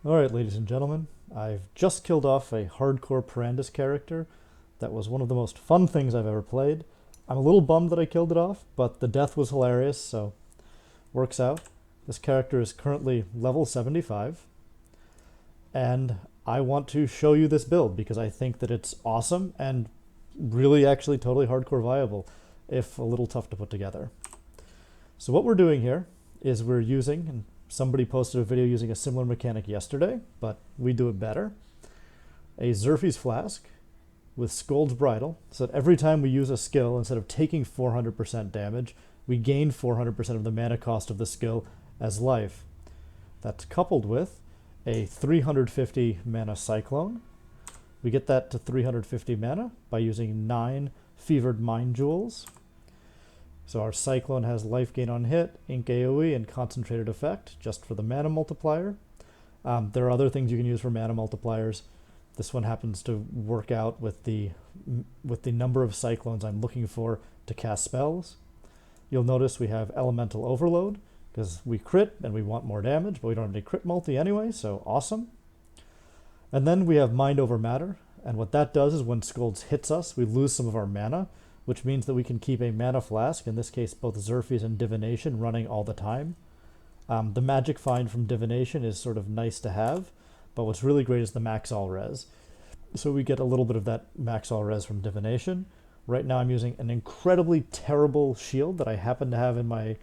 Alright, ladies and gentlemen, I've just killed off a hardcore Parandus character. That was one of the most fun things I've ever played. I'm a little bummed that I killed it off, but the death was hilarious, so works out. This character is currently level 75, and I want to show you this build because I think that it's awesome and really actually totally hardcore viable, if a little tough to put together. So what we're doing here is we're using, and somebody posted a video using a similar mechanic yesterday, but we do it better, a Zerphi's Flask with Scold's Bridle, so that every time we use a skill, instead of taking 400% damage, we gain 400% of the mana cost of the skill as life. That's coupled with a 350 mana Cyclone. We get that to 350 mana by using 9 Fevered Mind Jewels. So our Cyclone has life gain on hit, ink AoE, and concentrated effect, just for the mana multiplier. There are other things you can use for mana multipliers. This one happens to work out with the number of Cyclones I'm looking for to cast spells. You'll notice we have Elemental Overload, because we crit and we want more damage, but we don't have any crit multi anyway, so awesome. And then we have Mind Over Matter, and what that does is when Scold hits us, we lose some of our mana, which means that we can keep a mana flask, in this case both Zerphi's and Divination, running all the time. The magic find from Divination is sort of nice to have, but what's really great is the max all res. So we get a little bit of that max all res from Divination. Right now I'm using an incredibly terrible shield that I happen to have in my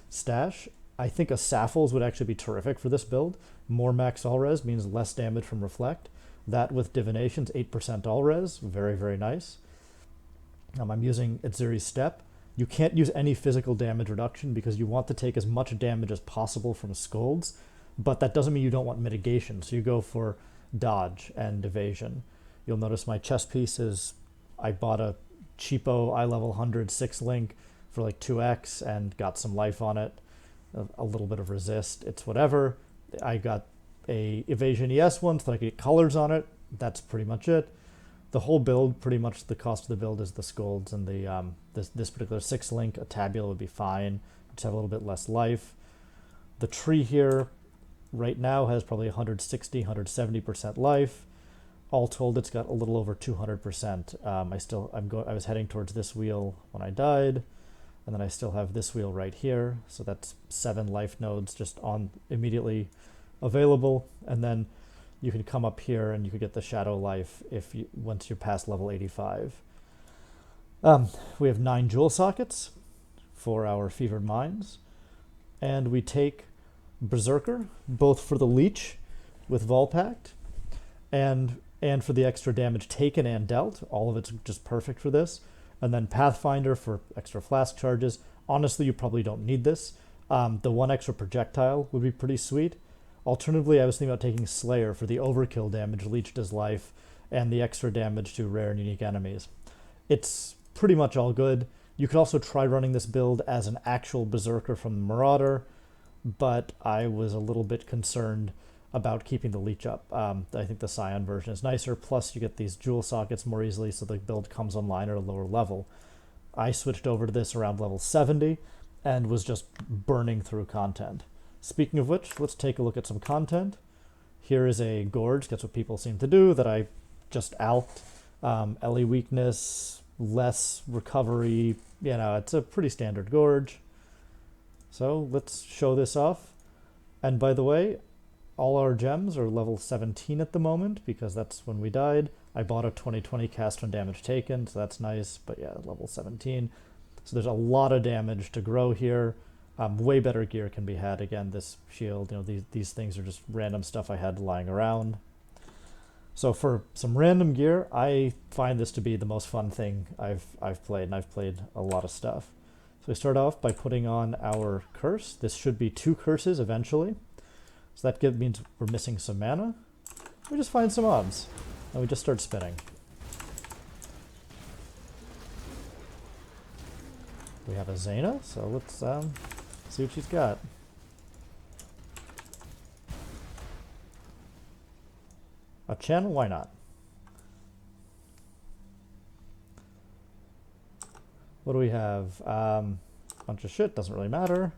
stash. I think a Saffles would actually be terrific for this build. More max all res means less damage from Reflect. That with Divination's 8% all res, very, very nice. I'm using Itzuri's Step. You can't use any physical damage reduction because you want to take as much damage as possible from Scolds, but that doesn't mean you don't want mitigation, so you go for dodge and evasion. You'll notice my chest piece is, I bought a cheapo eye level 100 6-link for like 2x and got some life on it, a little bit of resist, it's whatever. I got a evasion ES one so that I could get colors on it. That's pretty much it. The whole build, pretty much the cost of the build is the Scolds, and the this particular 6-link, a Tabula would be fine, just have a little bit less life. The tree here right now has probably 160, 170% life. All told, it's got a little over 200%. I was heading towards this wheel when I died, and then I still have this wheel right here, so that's 7 life nodes just on immediately available, and then you can come up here and you could get the Shadow Life once you're past level 85. We have 9 jewel sockets for our Fevered Minds, and we take Berserker, both for the Leech with Volpact, and for the extra damage taken and dealt. All of it's just perfect for this. And then Pathfinder for extra flask charges. Honestly, you probably don't need this. The 1 extra projectile would be pretty sweet. Alternatively, I was thinking about taking Slayer for the overkill damage leached as life and the extra damage to rare and unique enemies. It's pretty much all good. You could also try running this build as an actual Berserker from the Marauder, but I was a little bit concerned about keeping the leech up. I think the Scion version is nicer, plus you get these jewel sockets more easily so the build comes online at a lower level. I switched over to this around level 70 and was just burning through content. Speaking of which, let's take a look at some content. Here is a Gorge, that's what people seem to do, that I just alked. LE weakness, less recovery, it's a pretty standard Gorge. So let's show this off. And by the way, all our gems are level 17 at the moment because that's when we died. I bought a 2020 cast on damage taken, so that's nice, but yeah, level 17. So there's a lot of damage to grow here. Way better gear can be had. Again, this shield, these things are just random stuff I had lying around. So for some random gear, I find this to be the most fun thing I've played, and I've played a lot of stuff. So we start off by putting on our curse. This should be 2 curses eventually. So that means we're missing some mana. We just find some mobs, and we just start spinning. We have a Zaina, so let's see what she's got. A channel? Why not? What do we have? Bunch of shit, doesn't really matter.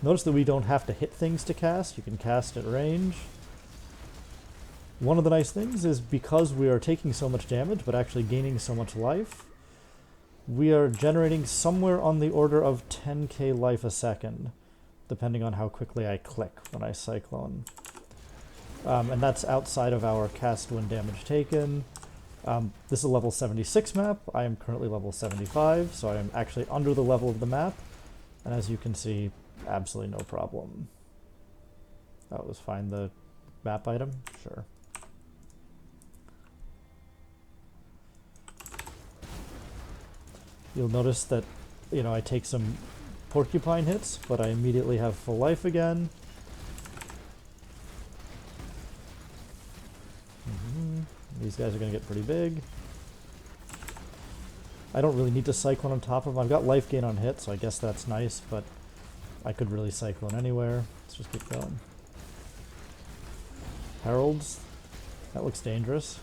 Notice that we don't have to hit things to cast. You can cast at range. One of the nice things is because we are taking so much damage but actually gaining so much life, we are generating somewhere on the order of 10k life a second, depending on how quickly I click when I cyclone. And that's outside of our cast when damage taken. This is a level 76 map. I am currently level 75, so I am actually under the level of the map. And as you can see, absolutely no problem. Oh, let's find the map item? Sure. You'll notice that, you know, I take some porcupine hits, but I immediately have full life again. These guys are going to get pretty big. I don't really need to cyclone on top of them. I've got life gain on hit, so I guess that's nice, but I could really cyclone anywhere. Let's just keep going. Heralds. That looks dangerous.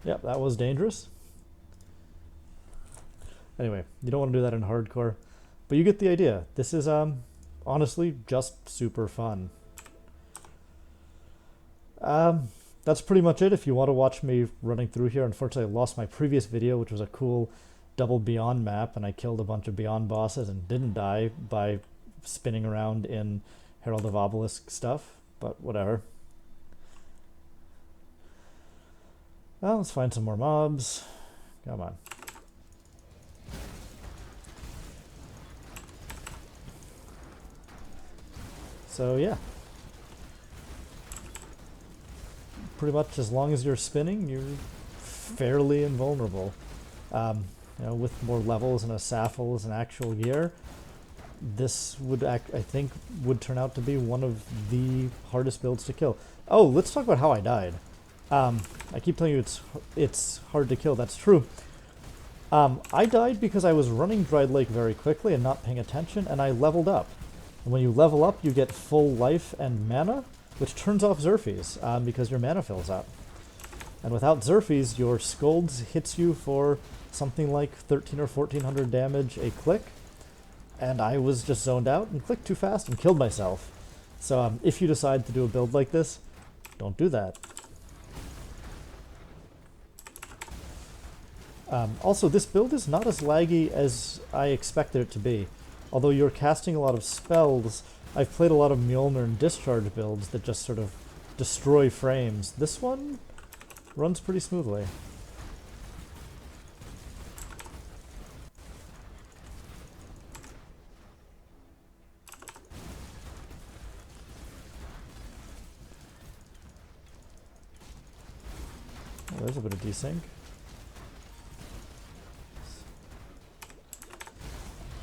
Yep, that was dangerous. Anyway, you don't want to do that in hardcore, but you get the idea. This is honestly just super fun. That's pretty much it. If you want to watch me running through here, unfortunately I lost my previous video, which was a cool double Beyond map, and I killed a bunch of Beyond bosses and didn't die by spinning around in Herald of Obelisk stuff, but whatever. Well, let's find some more mobs. Come on. So yeah. Pretty much as long as you're spinning, you're fairly invulnerable. You know, with more levels and a Saffel as an actual gear, this would, I think, would turn out to be one of the hardest builds to kill. Oh, let's talk about how I died. I keep telling you it's hard to kill. That's true. I died because I was running Dried Lake very quickly and not paying attention, and I leveled up. And when you level up, you get full life and mana, which turns off Zerphis, because your mana fills up. And without Zerphis, your Scolds hits you for something like 13 or 1400 damage a click, and I was just zoned out and clicked too fast and killed myself. So if you decide to do a build like this, don't do that. Also, this build is not as laggy as I expected it to be. Although you're casting a lot of spells, I've played a lot of Mjolnir and Discharge builds that just sort of destroy frames. This one runs pretty smoothly. Oh, there's a bit of desync.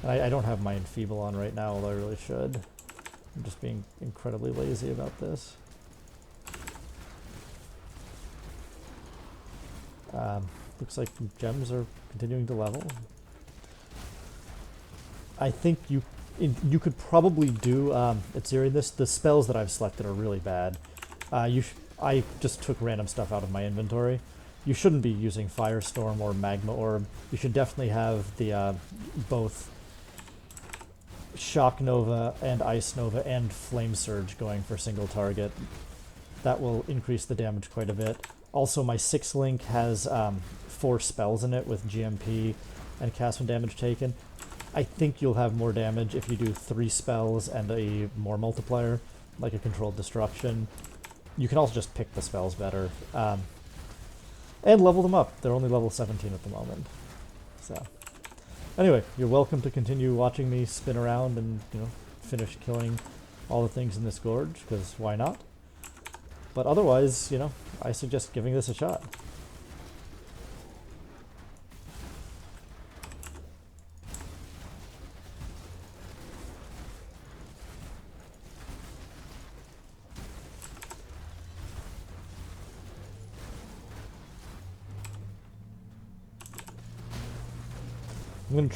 I don't have my Enfeeble on right now, although I really should. I'm just being incredibly lazy about this. Looks like gems are continuing to level. I think you could probably do Etzirian this. The spells that I've selected are really bad. I just took random stuff out of my inventory. You shouldn't be using Firestorm or Magma Orb. You should definitely have the both Shock Nova and Ice Nova and Flame Surge going for single target. That will increase the damage quite a bit. Also, my 6-link has 4 spells in it with GMP and cast when damage taken. I think you'll have more damage if you do 3 spells and a more multiplier, like a Controlled Destruction. You can also just pick the spells better. And level them up. They're only level 17 at the moment. So, anyway, you're welcome to continue watching me spin around and, you know, finish killing all the things in this gorge, because why not? But otherwise, you know, I suggest giving this a shot.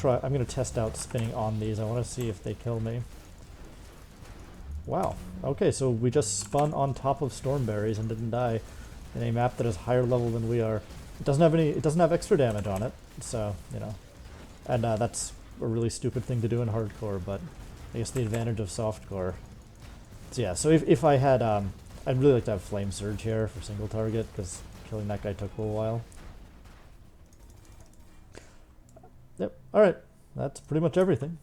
I'm gonna test out spinning on these. I want to see if they kill me. Wow. Okay, so we just spun on top of Stormberries and didn't die in a map that is higher level than we are. It doesn't have extra damage on it, so, you know. And that's a really stupid thing to do in hardcore, but I guess the advantage of softcore. So yeah, so if I had, I'd really like to have Flame Surge here for single target, because killing that guy took a little while. Yep, alright, that's pretty much everything.